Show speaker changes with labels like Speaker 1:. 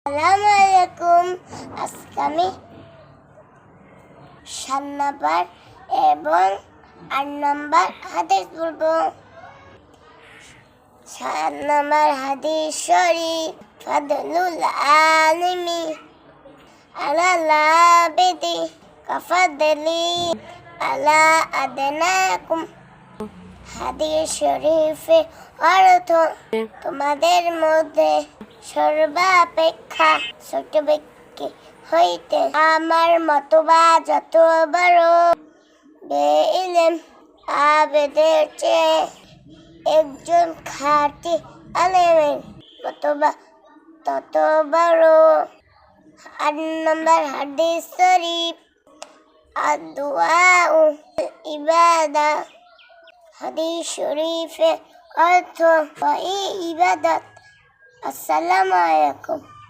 Speaker 1: আসসালামু আলাইকুম। আজকে আমি 7 নম্বর এবং 8 নম্বর হাদিস বলবো। 7 নম্বর হাদিস শরীফ, ফাদলুল আলিমি আলাল আবিদি কাফাদলি আলা আদনাকুম। হাদিস শরীফে অর্থ, তোমাদের মধ্যে সর্বাপেক্ষা ছোট ব্যক্তি হইতে আমার মতবা যত বড়, বেইলেম আবেদের চেয়ে একজন খাঁটি আলেমের মতবা তত বড়। 8 নম্বর হাদিস শরীফ, আদ-দুআউ ইবাদা। হাদিস শরীফে অর্থ, ইবাদত। আসসালামু আলাইকুম।